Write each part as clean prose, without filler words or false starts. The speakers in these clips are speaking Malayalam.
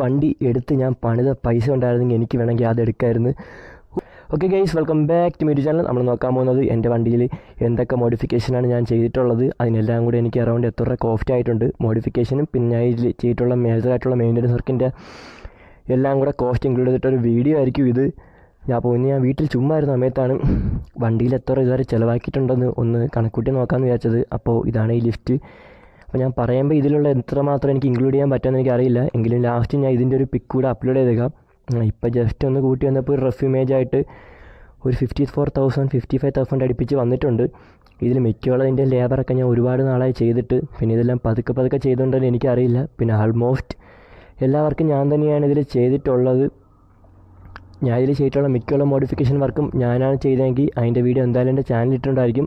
വണ്ടി എടുത്ത് ഞാൻ പണിത പൈസ ഉണ്ടായിരുന്നെങ്കിൽ എനിക്ക് വേണമെങ്കിൽ അതെടുക്കായിരുന്നു. Okay guys, welcome back to me channel. നമ്മൾ നോക്കാൻ പോകുന്നത് എൻ്റെ വണ്ടിയിൽ എന്തൊക്കെ മോഡിഫിക്കേഷനാണ് ഞാൻ ചെയ്തിട്ടുള്ളത്, അതിനെല്ലാം കൂടി എനിക്ക് അറൗണ്ട് എത്ര രൂപ കോസ്റ്റ് ആയിട്ടുണ്ട്, മോഡിഫിക്കേഷനും പിന്നെ ഞാൻ ഇതിൽ ചെയ്തിട്ടുള്ള മേജറായിട്ടുള്ള മെയിൻ്റനൻസ് വർക്കിൻ്റെ എല്ലാം കൂടെ കോസ്റ്റ് ഇൻക്ലൂഡ് ചെയ്തിട്ടൊരു വീഡിയോ ആയിരിക്കും ഇത്. ഞാൻ വീട്ടിൽ ചുമ്മാ ഇരുന്ന സമയത്താണ് വണ്ടിയിൽ എത്ര ഇതുവരെ ചിലവാക്കിയിട്ടുണ്ടെന്ന് ഒന്ന് കണക്കൂട്ടി നോക്കാമെന്ന് വിചാരിച്ചത്. അപ്പോൾ ഇതാണ് ഈ ലിസ്റ്റ്. അപ്പോൾ ഞാൻ പറയുമ്പോൾ ഇതിലുള്ള എത്രമാത്രം എനിക്ക് ഇൻക്ലൂഡ് ചെയ്യാൻ പറ്റുമെന്ന് എനിക്കറിയില്ല, എങ്കിലും ലാസ്റ്റ് ഞാൻ ഇതിൻ്റെ ഒരു പിക്ക് കൂടെ അപ്ലോഡ് ചെയ്തേക്കാം. ഇപ്പോൾ ജസ്റ്റ് ഒന്ന് കൂട്ടി വന്നപ്പോൾ ഒരു റഫ് ഇമേജ് ആയിട്ട് ഒരു 54,000 55,000 അടുപ്പിച്ച് വന്നിട്ടുണ്ട്. ഇതിൽ മിക്കുള്ളതിൻ്റെ ലേബറൊക്കെ ഞാൻ ഒരുപാട് നാളായി ചെയ്തിട്ട്, പിന്നെ ഇതെല്ലാം പതുക്കെ ചെയ്തുകൊണ്ടെന്ന് എനിക്കറിയില്ല. പിന്നെ ആൾമോസ്റ്റ് എല്ലാവർക്കും ഞാൻ തന്നെയാണ് ഇതിൽ ചെയ്തിട്ടുള്ളത്. ഞാൻ ഇതിൽ ചെയ്തിട്ടുള്ള മിക്കുള്ള മോഡിഫിക്കേഷൻ വർക്കും ഞാനാണ് ചെയ്തതെങ്കിൽ അതിൻ്റെ വീഡിയോ എന്തായാലും എൻ്റെ ചാനലിൽ ഇട്ടിട്ടുണ്ടായിരിക്കും.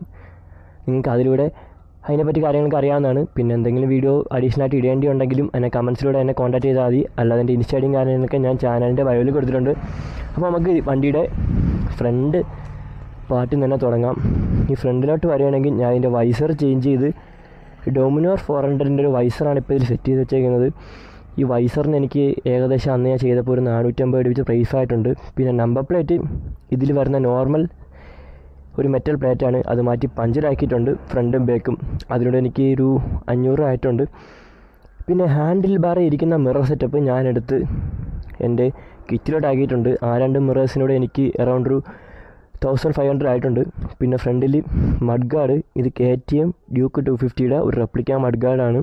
നിങ്ങൾക്ക് അതിലൂടെ അതിനെപ്പറ്റി കാര്യങ്ങൾക്ക് അറിയാവുന്നതാണ്. പിന്നെ എന്തെങ്കിലും വീഡിയോ അഡീഷണൽ ആയിട്ട് ഇടേണ്ടി ഉണ്ടെങ്കിലും എന്നെ കമൻസിലൂടെ എന്നെ കോൺടാക്ട് ചെയ്താൽ മതി. അല്ലാതെ എൻ്റെ ഇൻസ്റ്റാഗ്രാം കാര്യങ്ങളൊക്കെ ഞാൻ ചാനലിൻ്റെ ബയോയിൽ കൊടുത്തിട്ടുണ്ട്. അപ്പോൾ നമുക്ക് വണ്ടിയുടെ ഫ്രണ്ട് പാർട്ടിൽ തന്നെ തുടങ്ങാം. ഈ ഫ്രണ്ടിലോട്ട് വരികയാണെങ്കിൽ ഞാൻ ഇതിൻ്റെ വൈസർ ചേഞ്ച് ചെയ്ത് ഡൊമിനോർ 400ൻ്റെ ഒരു വൈസറാണ് ഇപ്പോൾ ഇതിൽ സെറ്റ് ചെയ്ത് വെച്ചേക്കുന്നത്. ഈ വൈസറിന് എനിക്ക് ഏകദേശം അന്ന് ഞാൻ ചെയ്തപ്പോൾ ഒരു 450 അടുപ്പിച്ച് പ്രൈസ് ആയിട്ടുണ്ട്. പിന്നെ നമ്പർ പ്ലേറ്റ് ഇതിൽ വരുന്ന നോർമൽ ഒരു മെറ്റൽ പ്ലേറ്റാണ്, അത് മാറ്റി പഞ്ചറാക്കിയിട്ടുണ്ട് ഫ്രണ്ടും ബാക്കും. അതിലൂടെ എനിക്ക് ഒരു 500 ആയിട്ടുണ്ട്. പിന്നെ ഹാൻഡിൽ ബാറിൽ ഇരിക്കുന്ന മിറർ സെറ്റപ്പ് ഞാനെടുത്ത് എൻ്റെ കിറ്റിലോട്ടാക്കിയിട്ടുണ്ട്. ആ രണ്ട് മിറേഴ്സിനൂടെ എനിക്ക് അറൗണ്ട് ഒരു 1500 ആയിട്ടുണ്ട്. പിന്നെ ഫ്രണ്ടിൽ മഡ് ഗാർഡ്, ഇത് KTM ഡ്യൂക്ക് 250യുടെ ഒരു റെപ്ലിക്ക മഡ് ഗാർഡാണ്.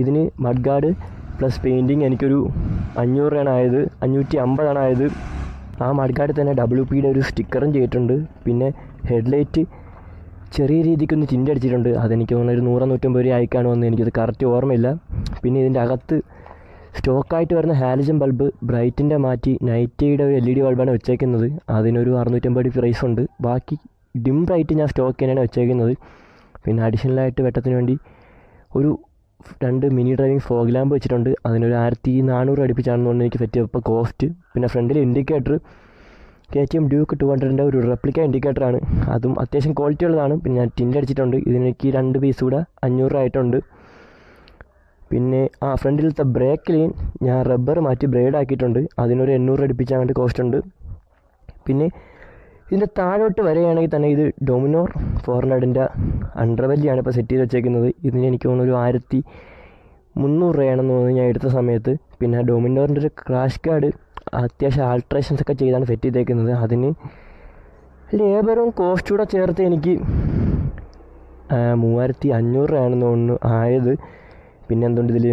ഇതിന് മഡ് ഗാർഡ് പ്ലസ് പെയിൻറ്റിങ് എനിക്കൊരു 500 രൂപയാണ് ആയത്, 550 ആയത്. ആ മഡ് ഗാർഡിൽ തന്നെ WPയുടെ ഒരു സ്റ്റിക്കറും ചെയ്തിട്ടുണ്ട്. പിന്നെ ഹെഡ്ലൈറ്റ് ചെറിയ രീതിക്കൊന്ന് ടിൻ്റ് അടിച്ചിട്ടുണ്ട്, അതെനിക്ക് തോന്നുന്നു ഒരു 100-150 രൂപ ആയിക്കാണുമെന്ന് എനിക്കത് കറക്റ്റ് ഓർമ്മയില്ല. പിന്നെ ഇതിൻ്റെ അകത്ത് സ്റ്റോക്കായിട്ട് വരുന്ന ഹാലജൻ ബൾബ് ബ്രൈറ്റിൻ്റെ മാറ്റി നൈറ്റിയുടെ ഒരു LED ബൾബാണ് വെച്ചേക്കുന്നത്. അതിനൊരു 650 പ്രൈസ് ഉണ്ട്. ബാക്കി ഡിം ബ്രൈറ്റ് ഞാൻ സ്റ്റോക്ക് തന്നെയാണ് വെച്ചേക്കുന്നത്. പിന്നെ അഡീഷണലായിട്ട് വെട്ടത്തിന് വേണ്ടി ഒരു 2 മിനി ഡ്രൈവിംഗ് ഫോഗ് ലാമ്പ് വെച്ചിട്ടുണ്ട്. അതിനൊരു 1400 അടുപ്പിച്ചാണെന്ന് തോന്നുന്നു എനിക്ക് സെറ്റ് ചെയ്തപ്പോൾ കോസ്റ്റ്. പിന്നെ ഫ്രണ്ടിൽ ഇൻഡിക്കേറ്റർ KTM ഡ്യൂക്ക് 200ൻ്റെ ഒരു റെപ്ലിക്ക ഇൻഡിക്കേറ്ററാണ്, അതും അത്യാവശ്യം ക്വാളിറ്റി ഉള്ളതാണ്. പിന്നെ ഞാൻ ടിൻ്റ് അടിച്ചിട്ടുണ്ട്, ഇതിനെനിക്ക് 2 പീസ് കൂടെ 500 ആയിട്ടുണ്ട്. പിന്നെ ഫ്രണ്ടിലത്തെ ബ്രേക്ക് ലൈൻ ഞാൻ റബ്ബർ മാറ്റി ബ്രേഡ് ആക്കിയിട്ടുണ്ട്, അതിനൊരു 800 അടുപ്പിച്ചാണ്ട് കോസ്റ്റ് ഉണ്ട്. പിന്നെ ഇതിൻ്റെ താഴോട്ട് വരികയാണെങ്കിൽ തന്നെ ഇത് ഡൊമിനോർ 400ൻ്റെ അണ്ടർവെല്ലിയാണ് ഇപ്പോൾ സെറ്റ് ചെയ്ത് വെച്ചേക്കുന്നത്. ഇതിന് എനിക്ക് തോന്നുന്നു ഒരു 1300 രൂപയാണെന്ന് തോന്നുന്നു ഞാൻ എടുത്ത സമയത്ത്. പിന്നെ ഡൊമിനോറിൻ്റെ ഒരു ക്രാഷ് ഗാർഡ് അത്യാവശ്യം ആൾട്രേഷൻസ് ഒക്കെ ചെയ്താണ് സെറ്റ് ചെയ്തേക്കുന്നത്. അതിന് ലേബറും കോസ്റ്റ് കൂടെ ചേർത്ത് എനിക്ക് 3500 രൂപയാണെന്ന് തോന്നുന്നു ആയത്. പിന്നെ എന്തുകൊണ്ട് ഇതിൽ,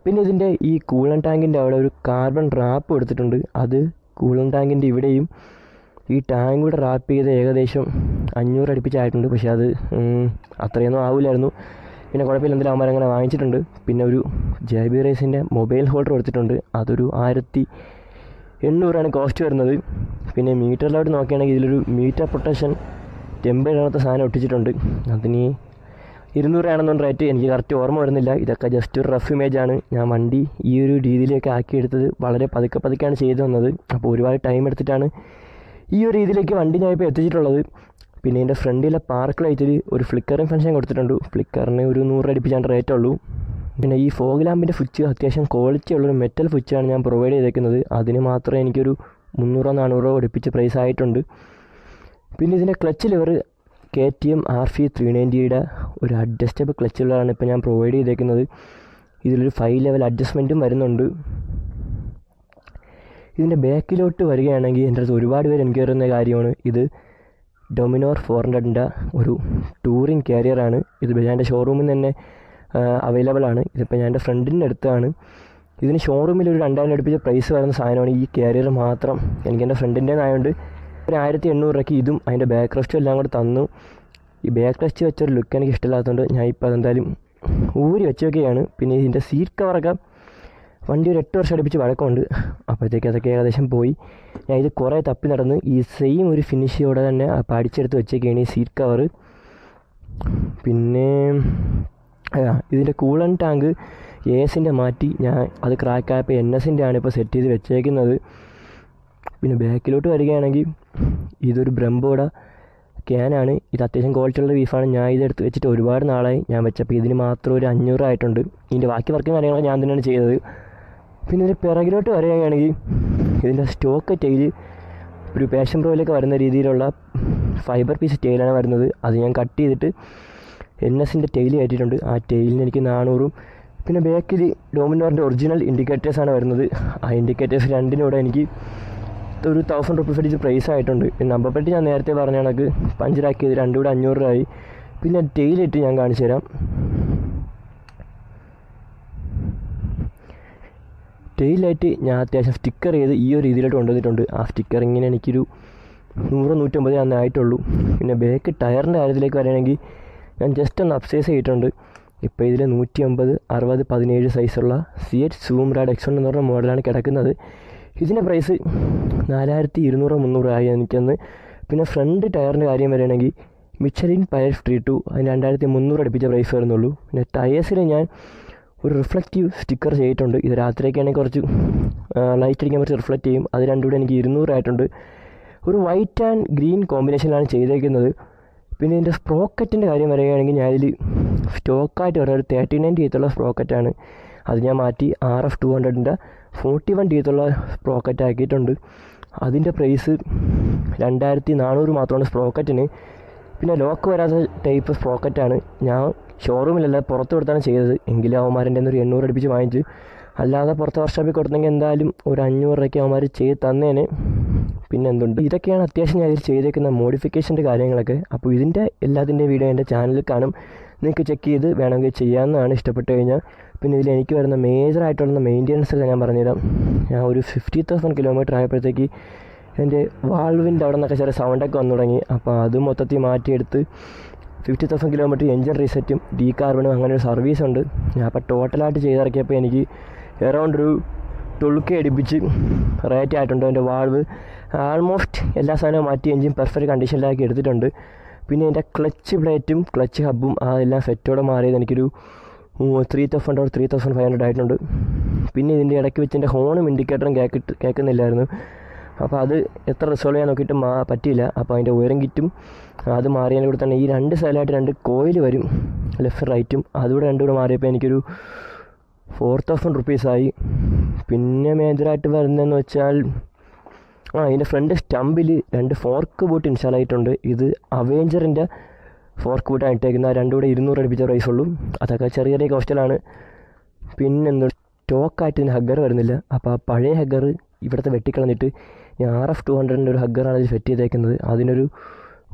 പിന്നെ ഇതിൻ്റെ ഈ കൂളൻ ടാങ്കിൻ്റെ അവിടെ ഒരു കാർബൺ റാപ്പ് എടുത്തിട്ടുണ്ട്. അത് കൂളൻ ടാങ്കിൻ്റെ ഇവിടെയും ഈ ടാങ്ക് കൂടെ റാപ്പ് ചെയ്ത് ഏകദേശം 500 അടുപ്പിച്ചായിട്ടുണ്ട്. പക്ഷേ അത് അത്രയൊന്നും ആവില്ലായിരുന്നു. പിന്നെ കുഴപ്പമില്ല, എന്തെങ്കിലും അവന്മാർ അങ്ങനെ വാങ്ങിച്ചിട്ടുണ്ട്. പിന്നെ ഒരു JB റേസിൻ്റെ മൊബൈൽ ഹോൾഡർ കൊടുത്തിട്ടുണ്ട്, അതൊരു 1800 കോസ്റ്റ് വരുന്നത്. പിന്നെ മീറ്ററിലോട്ട് നോക്കുകയാണെങ്കിൽ ഇതിലൊരു മീറ്റർ പ്രൊട്ടക്ഷൻ ടെമ്പറിനകത്ത് സാധനം ഒട്ടിച്ചിട്ടുണ്ട്, അതിന് 200 ആണെന്നൊന്നും റേറ്റ് എനിക്ക് കറക്റ്റ് ഓർമ്മ വരുന്നില്ല. ഇതൊക്കെ ജസ്റ്റ് ഒരു റഫ് ഇമേജാണ്. ഞാൻ വണ്ടി ഈ ഒരു രീതിയിലേക്ക് ആക്കിയെടുത്തത് വളരെ പതുക്കെയാണ് ചെയ്തു വന്നത്. അപ്പോൾ ഒരുപാട് ടൈം എടുത്തിട്ടാണ് ഈ ഒരു രീതിയിലേക്ക് വണ്ടി ഞാൻ ഇപ്പോൾ എത്തിച്ചിട്ടുള്ളത്. പിന്നെ എൻ്റെ ഫ്രണ്ടിലെ പാർക്ക് ലൈറ്റിൽ ഒരു ഫ്ലിക്കറിങ് ഫംഗ്ഷൻ കൊടുത്തിട്ടുണ്ട്. ഫ്ലിക്കറിന് ഒരു 100 അടുപ്പിച്ചാണ് റേറ്റ് ഉള്ളൂ. പിന്നെ ഈ ഫോഗ് ലാമ്പിൻ്റെ സ്വിച്ച് അത്യാവശ്യം ക്വാളിറ്റി ഉള്ളൊരു മെറ്റൽ സ്വിച്ചാണ് ഞാൻ പ്രൊവൈഡ് ചെയ്തേക്കുന്നത്. അതിന് മാത്രമേ എനിക്കൊരു 300-400 അടുപ്പിച്ച് പ്രൈസ് ആയിട്ടുണ്ട്. പിന്നെ ഇതിൻ്റെ ക്ലച്ച് ലിവർ KTM RF 390യുടെ ഒരു അഡ്ജസ്റ്റബിൾ ക്ലച്ച് ലിവറാണ് ഇപ്പോൾ ഞാൻ പ്രൊവൈഡ് ചെയ്തേക്കുന്നത്. ഇതിലൊരു 5 ലെവൽ അഡ്ജസ്റ്റ്മെൻറ്റും വരുന്നുണ്ട്. ഇതിൻ്റെ ബാക്കിലോട്ട് വരികയാണെങ്കിൽ എൻ്റെ അടുത്ത് ഒരുപാട് പേര് എനിക്ക് വരുന്ന കാര്യമാണ്, ഇത് ഡൊമിനോർ 400ൻ്റെ ഒരു ടൂറിങ് കാരിയറാണ്. ഇത് എൻ്റെ ഷോറൂമിൽ നിന്ന് തന്നെ അവൈലബിൾ ആണ്. ഇതിപ്പോൾ ഞാൻ എൻ്റെ ഫ്രണ്ടിൻ്റെ അടുത്താണ്. ഇതിന് ഷോറൂമിൽ ഒരു 2000 അടുപ്പിച്ച് പ്രൈസ് വരുന്ന സാധനമാണ് ഈ കാരിയർ മാത്രം. എനിക്ക് എൻ്റെ ഫ്രണ്ടിൻ്റെ ആയതുകൊണ്ട് ഒരു 1800 രൂപയ്ക്ക് ഇതും അതിൻ്റെ ബാക്ക് റെസ്റ്റും എല്ലാം കൂടെ തന്നു. ഈ ബാക്ക് റെസ്റ്റ് വെച്ചൊരു ലുക്ക് എനിക്ക് ഇഷ്ടമില്ലാത്തതുകൊണ്ട് ഞാൻ ഇപ്പോൾ അതെന്തായാലും ഊരി വെച്ചൊക്കെയാണ്. പിന്നെ ഇതിൻ്റെ സീറ്റ് കവറൊക്കെ വണ്ടി ഒരു 8 വർഷം അടുപ്പിച്ച് വഴക്കമുണ്ട്, അപ്പോഴത്തേക്ക് അതൊക്കെ ഏകദേശം പോയി. ഞാൻ ഇത് കുറേ തപ്പി നടന്ന് ഈ സെയിം ഒരു ഫിനിഷോടെ തന്നെ പഠിച്ചെടുത്ത് വെച്ചേക്കാണ് ഈ സീറ്റ് കവർ. പിന്നെ ഇതിൻ്റെ കൂളൻ ടാങ്ക് ASൻ്റെ മാറ്റി ഞാൻ അത് ക്രാക്കായപ്പോൾ NSൻ്റെ ആണ് ഇപ്പോൾ സെറ്റ് ചെയ്ത് വെച്ചേക്കുന്നത്. പിന്നെ ബാക്കിലോട്ട് വരികയാണെങ്കിൽ ഇതൊരു ബ്രംബോയുടെ ക്യാനാണ്. ഇത് അത്യാവശ്യം ക്വാളിറ്റി ഉള്ള ബീഫാണ്. ഞാൻ ഇതെടുത്ത് വെച്ചിട്ട് ഒരുപാട് നാളായി ഞാൻ വെച്ചപ്പോൾ ഇതിന് മാത്രം ഒരു 500 ആയിട്ടുണ്ട്. ഇതിൻ്റെ ബാക്കി വർക്കും കാര്യങ്ങളൊക്കെ ഞാൻ തന്നെയാണ് ചെയ്തത്. പിന്നെ ഇതിൻ്റെ പിറകിലോട്ട് വരികയാണെങ്കിൽ ഇതിൻ്റെ സ്റ്റോക്ക് ടെയിൽ ഒരു പാഷൻ പ്രോയിലൊക്കെ വരുന്ന രീതിയിലുള്ള ഫൈബർ പീസ് ടെയിലാണ് വരുന്നത്. അത് ഞാൻ കട്ട് ചെയ്തിട്ട് NSൻ്റെ ടെയിൽ കയറ്റിയിട്ടുണ്ട്. ആ ടെയിലിന് എനിക്ക് 400. പിന്നെ ബാക്കിൽ ഡോമിനോറിൻ്റെ ഒറിജിനൽ ഇൻഡിക്കേറ്റേഴ്സാണ് വരുന്നത്. ആ ഇൻഡിക്കേറ്റേഴ്സ് രണ്ടിനൂടെ എനിക്ക് ഒരു 1000 റുപ്പീസ് അടിച്ച് പ്രൈസ് ആയിട്ടുണ്ട്. പിന്നെ നമ്പർ പ്ലേറ്റ് ഞാൻ നേരത്തെ പറഞ്ഞ കണക്ക് പഞ്ചറാക്കിയത് രണ്ടും കൂടെ 500 രൂപയായി. പിന്നെ ടെയിലിട്ട് ഞാൻ കാണിച്ചു തരാം. ടെയിലായിട്ട് ഞാൻ അത്യാവശ്യം സ്റ്റിക്കർ ചെയ്ത് ഈ ഒരു രീതിയിലോട്ട് കൊണ്ടുവന്നിട്ടുണ്ട്. ആ സ്റ്റിക്കറിങ്ങിന് എനിക്കൊരു 100-150 ഞാൻ ആയിട്ടുള്ളൂ. പിന്നെ ബാക്ക് ടയറിൻ്റെ കാര്യത്തിലേക്ക് വരികയാണെങ്കിൽ ഞാൻ ജസ്റ്റ് ഒന്ന് അപ്സൈസ് ചെയ്തിട്ടുണ്ട്. ഇപ്പോൾ ഇതിൽ 150, 60, 17 സൈസുള്ള CH സൂം റാഡ് X1 എന്ന് പറഞ്ഞ മോഡലാണ് കിടക്കുന്നത്. ഇതിൻ്റെ പ്രൈസ് 4200-300 ആയി എനിക്കൊന്ന്. പിന്നെ ഫ്രണ്ട് ടയറിൻ്റെ കാര്യം വരികയാണെങ്കിൽ മിച്ചലിൻ പയർ 32 അതിന് 2300 അടുപ്പിച്ച പ്രൈസ് വരുന്നുള്ളൂ. പിന്നെ ടയേഴ്സിൽ ഞാൻ ഒരു റിഫ്ലക്റ്റീവ് സ്റ്റിക്കർ ചെയ്തിട്ടുണ്ട്. ഇത് രാത്രിയൊക്കെയാണെങ്കിൽ കുറച്ച് ലൈറ്റ് അടിക്കാൻ കുറച്ച് റിഫ്ലക്റ്റ് ചെയ്യും. അത് രണ്ടും കൂടെ എനിക്ക് 200 ആയിട്ടുണ്ട്. ഒരു വൈറ്റ് ആൻഡ് ഗ്രീൻ കോമ്പിനേഷനിലാണ് ചെയ്തേക്കുന്നത്. പിന്നെ ഇതിൻ്റെ സ്പ്രോക്കറ്റിൻ്റെ കാര്യം വരികയാണെങ്കിൽ ഞാൻ ഇതിൽ സ്റ്റോക്കായിട്ട് വരുന്ന ഒരു 39 ടീത്തുള്ള സ്പ്രോക്കറ്റാണ്. അത് ഞാൻ മാറ്റി RF 200ൻ്റെ 41 ടീത്തുള്ള സ്പ്രോക്കറ്റ് ആക്കിയിട്ടുണ്ട്. അതിൻ്റെ പ്രൈസ് 2400 മാത്രമാണ് സ്പ്രോക്കറ്റിന്. പിന്നെ ലോക്ക് വരാത്ത ടൈപ്പ് സ്പ്രോക്കറ്റാണ്. ഞാൻ ഷോറൂമിലല്ല പുറത്ത് കൊടുത്താണ് ചെയ്തത്. എങ്കിലും അവന്മാരെൻ്റെ ഒരു 800 അടുപ്പിച്ച് വാങ്ങിച്ചു. അല്ലാതെ പുറത്ത് വർക്ക്ഷോപ്പിൽ കൊടുത്തെങ്കിൽ എന്തായാലും ഒരു 500 രൂപയ്ക്ക് അവന്മാർ ചെയ്ത് തന്നേനെ. പിന്നെ എന്തുണ്ട്, ഇതൊക്കെയാണ് അത്യാവശ്യം ഞാൻ ഇതിൽ ചെയ്തേക്കുന്ന മോഡിഫിക്കേഷൻ്റെ കാര്യങ്ങളൊക്കെ. അപ്പോൾ ഇതിൻ്റെ എല്ലാത്തിൻ്റെ വീഡിയോ എൻ്റെ ചാനലിൽ കാണും. നിങ്ങൾക്ക് ചെക്ക് ചെയ്ത് വേണമെങ്കിൽ ചെയ്യാവുന്നതാണ് ഇഷ്ടപ്പെട്ട് കഴിഞ്ഞാൽ. പിന്നെ ഇതിൽ എനിക്ക് വരുന്ന മേജറായിട്ടുള്ള മെയിൻ്റെനൻസ് ഒക്കെ ഞാൻ പറഞ്ഞുതരാം. ഞാൻ ഒരു 50,000 കിലോമീറ്റർ ആയപ്പോഴത്തേക്ക് എൻ്റെ വാൾവിൻ്റെ അവിടെ നിന്നൊക്കെ ചെറിയ സൗണ്ടൊക്കെ വന്നു തുടങ്ങി. അപ്പോൾ അത് മൊത്തത്തിൽ മാറ്റിയെടുത്ത് 50,000 കിലോമീറ്റർ എൻജിൻ റീസെറ്റും ഡീകാർബണും അങ്ങനെ ഒരു സർവീസ് ഉണ്ട്. ഞാൻ അപ്പോൾ ടോട്ടലായിട്ട് ചെയ്തിറക്കിയപ്പോൾ എനിക്ക് എറൗണ്ട് ഒരു 12K അടുപ്പിച്ച് റേറ്റ് ആയിട്ടുണ്ട്. എൻ്റെ വാൾവ് ആൾമോസ്റ്റ് എല്ലാ സാധനവും മാറ്റി എൻജിൻ പെർഫെക്റ്റ് കണ്ടീഷനിലാക്കി എടുത്തിട്ടുണ്ട്. പിന്നെ എൻ്റെ ക്ലച്ച് പ്ലേറ്റും ക്ലച്ച് ഹബ്ബും അതെല്ലാം സെറ്റോടെ മാറിയത് എനിക്കൊരു 3000 or 3500 ആയിട്ടുണ്ട്. പിന്നെ ഇതിൻ്റെ ഇടയ്ക്ക് വെച്ച് എൻ്റെ ഹോണും ഇൻഡിക്കേറ്ററും കേൾക്കുന്നില്ലായിരുന്നു. അപ്പോൾ അത് എത്ര റിസോൾവ് ചെയ്യാൻ നോക്കിയിട്ട് പറ്റിയില്ല. അപ്പോൾ അതിൻ്റെ ഉയരം കിറ്റും അത് മാറിയതിൻ്റെ കൂടെ തന്നെ ഈ 2 സൈഡിലായിട്ട് 2 കോയിൽ വരും, ലെഫ്റ്റ് റൈറ്റും. അതുകൂടെ രണ്ടും കൂടെ മാറിയപ്പോൾ എനിക്കൊരു 4000 റുപ്പീസായി. പിന്നെ മേജറായിട്ട് വരുന്നതെന്ന് വെച്ചാൽ ഇതിൻ്റെ ഫ്രണ്ട് സ്റ്റമ്പിൽ 2 ഫോർക്ക് ബൂട്ട് ഇൻസ്റ്റാൾ ആയിട്ടുണ്ട്. ഇത് അവെഞ്ചറിൻ്റെ ഫോർക്ക് ബൂട്ടാണ് ഇട്ടേക്കുന്നത്. ആ രണ്ടും കൂടെ 200 അടുപ്പിച്ച പ്രൈസുള്ളൂ. അതൊക്കെ ചെറിയ ചെറിയ കോസ്റ്റലാണ്. പിന്നെന്താ സ്റ്റോക്കായിട്ട് ഇതിന് ഹഗ്ഗർ വരുന്നില്ല. അപ്പോൾ ആ പഴയ ഹഗ്ഗർ ഇവിടുത്തെ വെട്ടിക്കളഞ്ഞിട്ട് ഞാൻ RF 200ൻ്റെ ഒരു ഹഗ്ഗറാണ് ഇതിൽ സെറ്റ് ചെയ്തേക്കുന്നത്. അതിനൊരു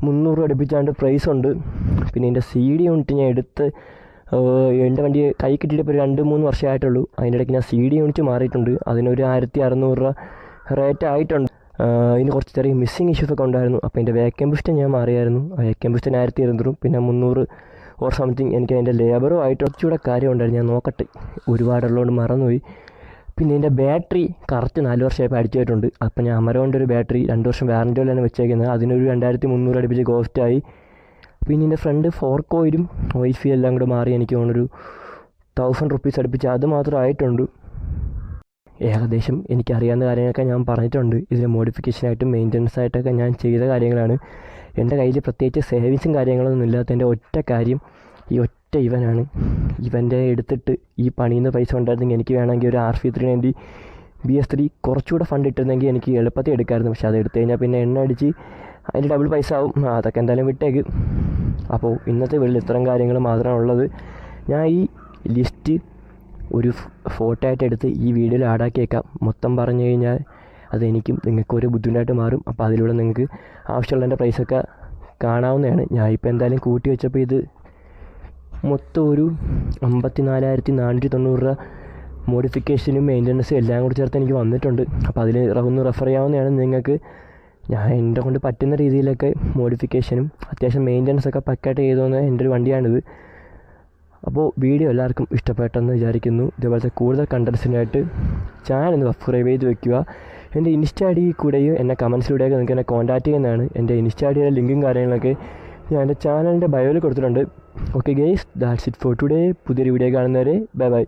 300 അടുപ്പിച്ചാണ്ട് പ്രൈസ് ഉണ്ട്. പിന്നെ ഇതിൻ്റെ CD യൂണിറ്റ് ഞാൻ എടുത്ത് എൻ്റെ വണ്ടി കൈ കിട്ടിയിട്ട് ഇപ്പോൾ 2-3 വർഷമായിട്ടുള്ളൂ. അതിൻ്റെ ഇടയ്ക്ക് ഞാൻ CD യൂണിറ്റ് മാറിയിട്ടുണ്ട്. അതിനൊരു 1600 രൂപ റേറ്റ് ആയിട്ടുണ്ട്. ഇതിന് കുറച്ച് ചെറിയ മിസ്സിങ് ഇഷ്യൂസൊക്കെ ഉണ്ടായിരുന്നു. അപ്പോൾ എൻ്റെ വേക്കം ബൂസ്റ്റ് ഞാൻ മാറിയായിരുന്നു. ആ വേക്കം ബൂസ്റ്റിന് 1200 പിന്നെ 300 ഓർ സംതിങ് എനിക്ക് അതിൻ്റെ ലേബറും ആയിട്ട് കുറച്ചുകൂടെ കാര്യം ഉണ്ടായിരുന്നു. ഞാൻ നോക്കട്ടെ, ഒരുപാടുള്ളതുകൊണ്ട് മറന്നുപോയി. പിന്നെ ഇതിൻ്റെ ബാറ്ററി കറക്റ്റ് 4 വർഷമായപ്പോൾ അടിച്ചിട്ടുണ്ട്. അപ്പോൾ ഞാൻ അമരോൻ്റെ ഒരു ബാറ്ററി 2 വർഷം വാറൻറ്റിയിലാണ് വെച്ചേക്കുന്നത്. അതിനൊരു 2300 അടുപ്പിച്ച് കോസ്റ്റായി. പിന്നെ ഇതിൻ്റെ ഫ്രണ്ട് 4 കോയിലും വൈഫി എല്ലാം കൂടെ മാറി എനിക്ക് തോന്നുന്നൊരു 1000 റുപ്പീസ് അടുപ്പിച്ച് അത് മാത്രം ആയിട്ടുണ്ട്. ഏകദേശം എനിക്കറിയാവുന്ന കാര്യങ്ങളൊക്കെ ഞാൻ പറഞ്ഞിട്ടുണ്ട്. ഇതിന് മോഡിഫിക്കേഷനായിട്ടും മെയിൻ്റനൻസ് ആയിട്ടൊക്കെ ഞാൻ ചെയ്ത കാര്യങ്ങളാണ്. എൻ്റെ കയ്യിൽ പ്രത്യേകിച്ച് സേവിങ്സും കാര്യങ്ങളൊന്നും ഇല്ലാത്തതിൻ്റെ ഒറ്റ കാര്യം ഈ ഒറ്റ ഇവനാണ്. ഇവൻ്റെ എടുത്തിട്ട് ഈ പണിയിൽ നിന്ന് പൈസ ഉണ്ടായിരുന്നെങ്കിൽ എനിക്ക് വേണമെങ്കിൽ ഒരു RC 390 BS3 കുറച്ചുകൂടെ ഫണ്ട് ഇട്ടിരുന്നെങ്കിൽ എനിക്ക് എളുപ്പത്തിൽ എടുക്കാമായിരുന്നു. പക്ഷേ അത് എടുത്തു കഴിഞ്ഞാൽ പിന്നെ എണ്ണ അടിച്ച് അതിൻ്റെ ഡബിൾ പൈസ ആവും. അതൊക്കെ എന്തായാലും വിട്ടേക്ക്. അപ്പോൾ ഇന്നത്തെ വീട്ടിൽ ഇത്തരം കാര്യങ്ങൾ മാത്രമാണ് ഉള്ളത്. ഞാൻ ഈ ലിസ്റ്റ് ഒരു ഫോട്ടോ ആയിട്ട് എടുത്ത് ഈ വീഡിയോയിൽ ആഡാക്കിയേക്കാം. മൊത്തം പറഞ്ഞു കഴിഞ്ഞാൽ അതെനിക്കും നിങ്ങൾക്കും ഒരു ബുദ്ധിമുട്ടായിട്ട് മാറും. അപ്പോൾ അതിലൂടെ നിങ്ങൾക്ക് ആവശ്യമുള്ളതിൻ്റെ പ്രൈസൊക്കെ കാണാവുന്നതാണ്. ഞാൻ ഇപ്പോൾ എന്തായാലും കൂട്ടി വെച്ചപ്പോൾ ഇത് മൊത്തം ഒരു 54,490 രൂപ മോഡിഫിക്കേഷനും മെയിൻ്റനൻസും എല്ലാം കൂടി ചേർത്ത് എനിക്ക് വന്നിട്ടുണ്ട്. അപ്പോൾ അതിൽ ഒന്ന് റെഫർ ചെയ്യാവുന്നതാണ് നിങ്ങൾക്ക്. ഞാൻ എൻ്റെ കൊണ്ട് പറ്റുന്ന രീതിയിലൊക്കെ മോഡിഫിക്കേഷനും അത്യാവശ്യം മെയിൻ്റനൻസൊക്കെ പക്കായിട്ട് ചെയ്തുവന്ന എൻ്റെ ഒരു വണ്ടിയാണിത്. അപ്പോൾ വീഡിയോ എല്ലാവർക്കും ഇഷ്ടപ്പെട്ടെന്ന് വിചാരിക്കുന്നു. ഇതേപോലത്തെ കൂടുതൽ കണ്ടൻസിനായിട്ട് ചാനൽ ഒന്ന് സബ്സ്ക്രൈബ് ചെയ്ത് വെക്കുക. എൻ്റെ ഇൻസ്റ്റാ ഐ ഡി കൂടെയും എന്നെ കമൻസിലൂടെയൊക്കെ നിങ്ങൾക്ക് എന്നെ കോൺടാക്റ്റ് ചെയ്യുന്നതാണ്. എൻ്റെ ഇൻസ്റ്റാ ഐ ഡിയുടെ ലിങ്കും കാര്യങ്ങളൊക്കെ ഞാൻ എൻ്റെ ചാനലിൻ്റെ ബയോയിൽ കൊടുത്തിട്ടുണ്ട്. Okay guys, that's it for today. പുതിയൊരു വീഡിയോ കാണുന്നവരെ ബൈ ബൈ.